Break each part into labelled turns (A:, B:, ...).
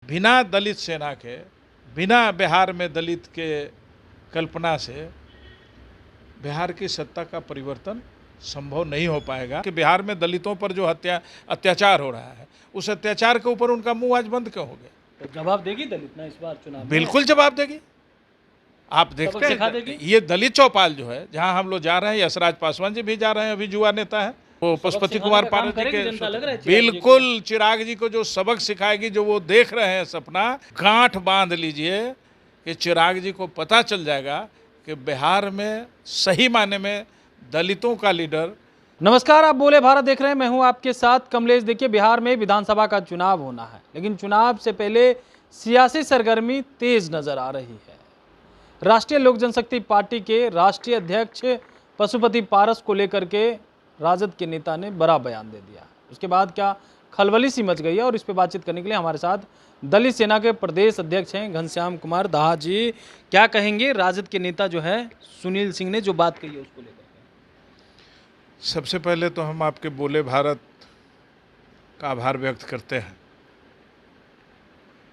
A: बिना दलित सेना के, बिना बिहार में दलित के कल्पना से बिहार की सत्ता का परिवर्तन संभव नहीं हो पाएगा। कि बिहार में दलितों पर जो अत्याचार हो रहा है, उस अत्याचार के ऊपर उनका मुंह आज बंद क्यों हो गया?
B: तो जवाब देगी दलित ना इस बार चुनाव में?
A: बिल्कुल जवाब देगी। आप देखते हैं ये दलित चौपाल जो है, जहां हम लोग जा रहे हैं, यशराज पासवान जी भी जा रहे हैं, अभी युवा नेता है, वो पशुपति कुमार पारस जी के, बिल्कुल चिराग जी को जो सबक सिखाएगी, जो वो देख रहे हैं सपना, गांठ बांध लीजिए कि चिराग जी को पता चल जाएगा कि बिहार में सही मायने में दलितों का लीडर।
B: नमस्कार, आप बोले भारत देख रहे हैं, मैं हूं आपके साथ कमलेश। देखिए, बिहार में विधानसभा का चुनाव होना है, लेकिन चुनाव से पहले सियासी सरगर्मी तेज नजर आ रही है। राष्ट्रीय लोक जनशक्ति पार्टी के राष्ट्रीय अध्यक्ष पशुपति पारस को लेकर के राजद के नेता ने बड़ा बयान दे दिया। उसके बाद क्या खलबली सी मच गई है, और इस पर बातचीत करने के लिए हमारे साथ दलित सेना के प्रदेश अध्यक्ष हैं घनश्याम कुमार दाहा जी। क्या कहेंगे राजद के नेता जो है सुनील सिंह ने जो बात कही है उसको लेकर?
A: सबसे पहले तो हम आपके बोले भारत का आभार व्यक्त करते हैं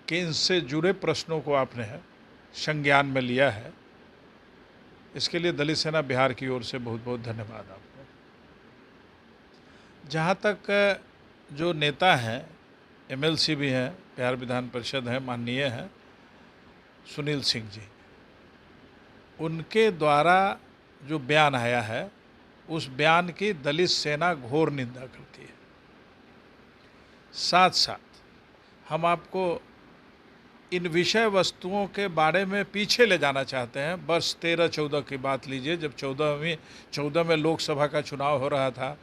A: कि इनसे जुड़े प्रश्नों को आपने संज्ञान में लिया है। इसके लिए दलित सेना बिहार की ओर से बहुत बहुत धन्यवाद आपको। जहाँ तक जो नेता हैं, एमएलसी भी हैं, बिहार विधान परिषद हैं, माननीय हैं सुनील सिंह जी, उनके द्वारा जो बयान आया है, उस बयान की दलित सेना घोर निंदा करती है। साथ साथ हम आपको इन विषय वस्तुओं के बारे में पीछे ले जाना चाहते हैं। वर्ष 13-14 की बात लीजिए, जब 14 में लोकसभा का चुनाव हो रहा था।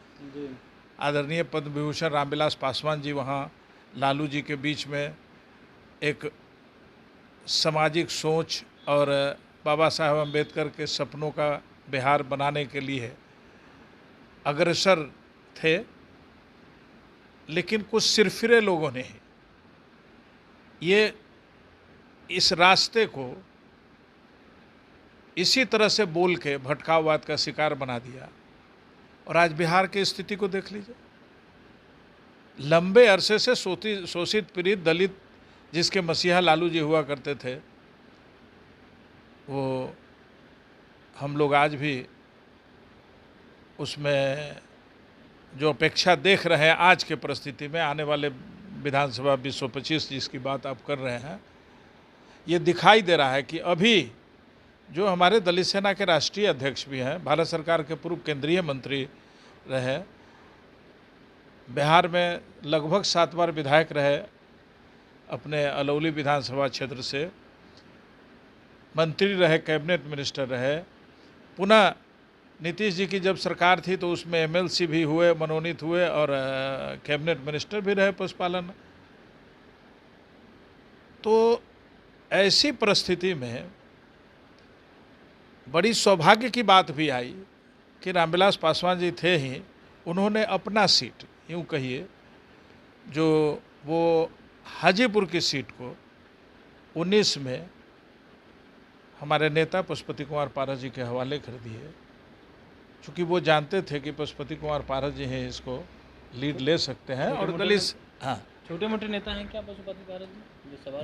A: आदरणीय पद्म विभूषण रामविलास पासवान जी वहाँ लालू जी के बीच में एक सामाजिक सोच और बाबा साहब अम्बेडकर के सपनों का बिहार बनाने के लिए अग्रसर थे, लेकिन कुछ सिरफिरे लोगों ने ये इस रास्ते को इसी तरह से बोल के भटकाववाद का शिकार बना दिया। और आज बिहार की स्थिति को देख लीजिए। लंबे अरसे से शोषित पीड़ित दलित जिसके मसीहा लालू जी हुआ करते थे, वो हम लोग आज भी उसमें जो अपेक्षा देख रहे हैं आज के परिस्थिति में, आने वाले विधानसभा 2025 जिसकी बात आप कर रहे हैं, ये दिखाई दे रहा है कि अभी जो हमारे दलित सेना के राष्ट्रीय अध्यक्ष भी हैं, भारत सरकार के पूर्व केंद्रीय मंत्री रहे, बिहार में लगभग 7 बार विधायक रहे, अपने अलौली विधानसभा क्षेत्र से मंत्री रहे, कैबिनेट मिनिस्टर रहे, पुनः नीतीश जी की जब सरकार थी तो उसमें एमएलसी भी हुए, मनोनीत हुए, और कैबिनेट मिनिस्टर भी रहे पशुपालन। तो ऐसी परिस्थिति में बड़ी सौभाग्य की बात भी आई कि रामविलास पासवान जी थे ही, उन्होंने अपना सीट, यूँ कहिए जो वो हाजीपुर की सीट को 19 में हमारे नेता पशुपति कुमार पारस जी के हवाले कर दिए, क्योंकि वो जानते थे कि पशुपति कुमार पारस जी हैं, इसको लीड ले सकते हैं। और दलित, हाँ,
B: छोटे मोटे नेता हैं क्या पशुपति पारस जी?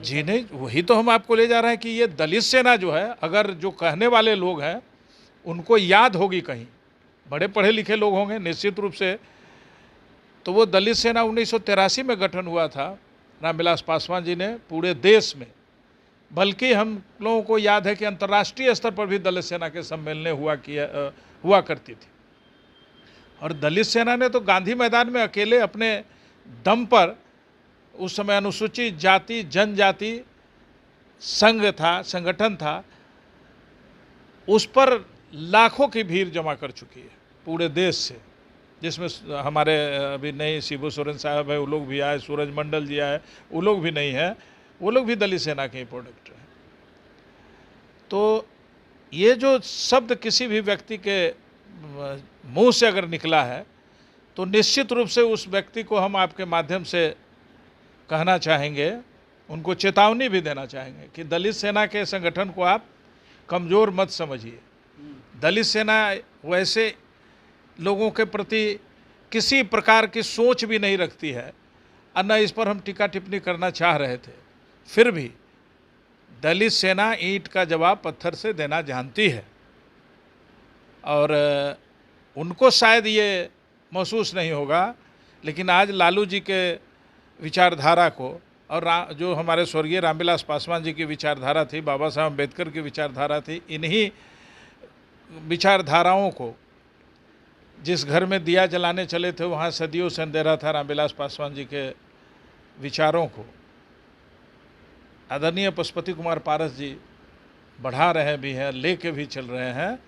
A: जी नहीं, वही तो हम आपको ले जा रहे हैं कि ये दलित सेना जो है, अगर जो कहने वाले लोग हैं उनको याद होगी, कहीं बड़े पढ़े लिखे लोग होंगे निश्चित रूप से, तो वो दलित सेना 1983 में गठन हुआ था रामविलास पासवान जी ने पूरे देश में, बल्कि हम लोगों को याद है कि अंतर्राष्ट्रीय स्तर पर भी दलित सेना के सम्मेलन हुआ करती थी। और दलित सेना ने तो गांधी मैदान में अकेले अपने दम पर, उस समय अनुसूचित जाति जनजाति संघ था, संगठन था, उस पर लाखों की भीड़ जमा कर चुकी है पूरे देश से, जिसमें हमारे अभी नए शिबू सोरेन साहब है, वो लोग भी आए, सूरज मंडल जी आए, वो लोग भी नहीं हैं, वो लोग भी दलित सेना के प्रोडक्ट हैं। तो ये जो शब्द किसी भी व्यक्ति के मुंह से अगर निकला है, तो निश्चित रूप से उस व्यक्ति को हम आपके माध्यम से कहना चाहेंगे, उनको चेतावनी भी देना चाहेंगे कि दलित सेना के संगठन को आप कमज़ोर मत समझिए। दलित सेना वैसे लोगों के प्रति किसी प्रकार की सोच भी नहीं रखती है, और न इस पर हम टीका टिप्पणी करना चाह रहे थे। फिर भी दलित सेना ईंट का जवाब पत्थर से देना जानती है और उनको शायद ये महसूस नहीं होगा, लेकिन आज लालू जी के विचारधारा को और जो हमारे स्वर्गीय रामविलास पासवान जी की विचारधारा थी, बाबा साहब अम्बेडकर की विचारधारा थी, इन्हीं विचारधाराओं को जिस घर में दिया जलाने चले थे वहाँ सदियों से अंधेरा था, रामविलास पासवान जी के विचारों को आदरणीय पशुपति कुमार पारस जी बढ़ा रहे भी हैं, लेके भी चल रहे हैं।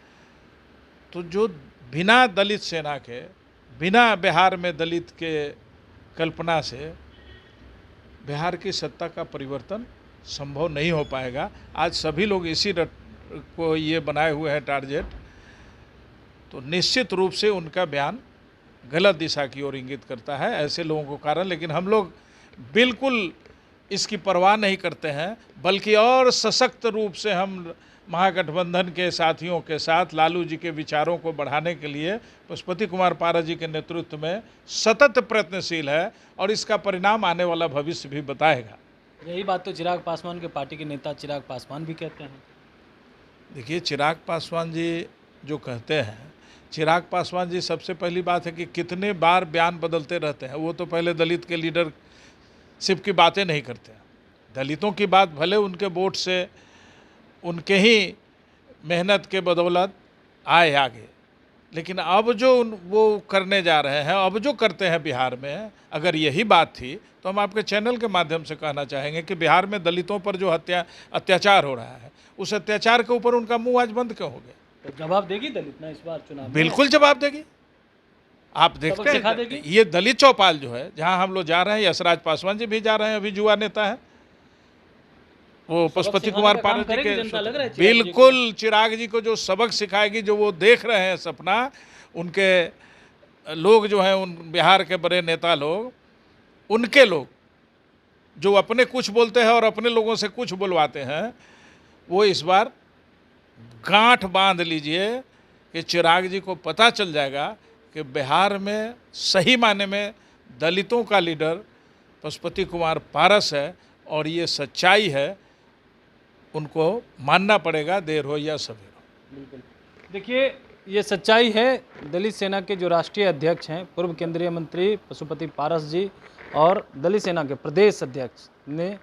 A: तो जो बिना दलित सेना के, बिना बिहार में दलित के कल्पना से बिहार की सत्ता का परिवर्तन संभव नहीं हो पाएगा। आज सभी लोग इसी को ये बनाए हुए हैं टारगेट, तो निश्चित रूप से उनका बयान गलत दिशा की ओर इंगित करता है ऐसे लोगों को कारण। लेकिन हम लोग बिल्कुल इसकी परवाह नहीं करते हैं, बल्कि और सशक्त रूप से हम महागठबंधन के साथियों के साथ लालू जी के विचारों को बढ़ाने के लिए पशुपति कुमार पारस जी के नेतृत्व में सतत प्रयत्नशील है और इसका परिणाम आने वाला भविष्य भी बताएगा।
B: यही बात तो चिराग पासवान के पार्टी के नेता चिराग पासवान भी कहते हैं।
A: देखिए, चिराग पासवान जी जो कहते हैं, चिराग पासवान जी सबसे पहली बात है कि कितने बार बयान बदलते रहते हैं। वो तो पहले दलित के लीडरशिप की बातें नहीं करते हैं। दलितों की बात भले उनके वोट से, उनके ही मेहनत के बदौलत आए आगे, लेकिन अब जो वो करने जा रहे हैं, अब जो करते हैं बिहार में, अगर यही बात थी तो हम आपके चैनल के माध्यम से कहना चाहेंगे कि बिहार में दलितों पर जो अत्याचार हो रहा है, उस अत्याचार के ऊपर उनका मुंह आज बंद क्यों हो गया?
B: तो जवाब देगी दलित ना इस बार चुनाव में?
A: बिल्कुल जवाब देगी। आप देखते हैं ये दलित चौपाल जो है, जहां हम लोग जा रहे हैं, यशराज पासवान जी भी जा रहे हैं, अभी युवा नेता है, वो पशुपति कुमार पारस जी के, बिल्कुल चिराग जी को जो सबक सिखाएगी, जो वो देख रहे हैं सपना, उनके लोग जो हैं, उन बिहार के बड़े नेता लोग, उनके लोग जो अपने कुछ बोलते हैं और अपने लोगों से कुछ बुलवाते हैं, वो इस बार गांठ बांध लीजिए कि चिराग जी को पता चल जाएगा कि बिहार में सही मायने में दलितों का लीडर पशुपति कुमार पारस है और ये सच्चाई है, उनको मानना पड़ेगा, देर हो या सवेर हो।
B: बिल्कुल, देखिए ये सच्चाई है। दलित सेना के जो राष्ट्रीय अध्यक्ष हैं, पूर्व केंद्रीय मंत्री पशुपति पारस जी, और दलित सेना के प्रदेश अध्यक्ष ने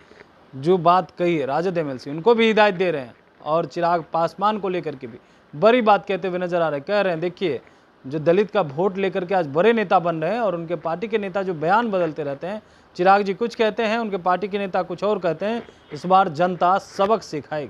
B: जो बात कही है, राजद एमएलसी उनको भी हिदायत दे रहे हैं और चिराग पासवान को लेकर के भी बड़ी बात कहते हुए नजर आ रहे हैं। कह रहे हैं देखिए, जो दलित का वोट लेकर के आज बड़े नेता बन रहे हैं और उनके पार्टी के नेता जो बयान बदलते रहते हैं, चिराग जी कुछ कहते हैं, उनके पार्टी के नेता कुछ और कहते हैं, इस बार जनता सबक सिखाएगी।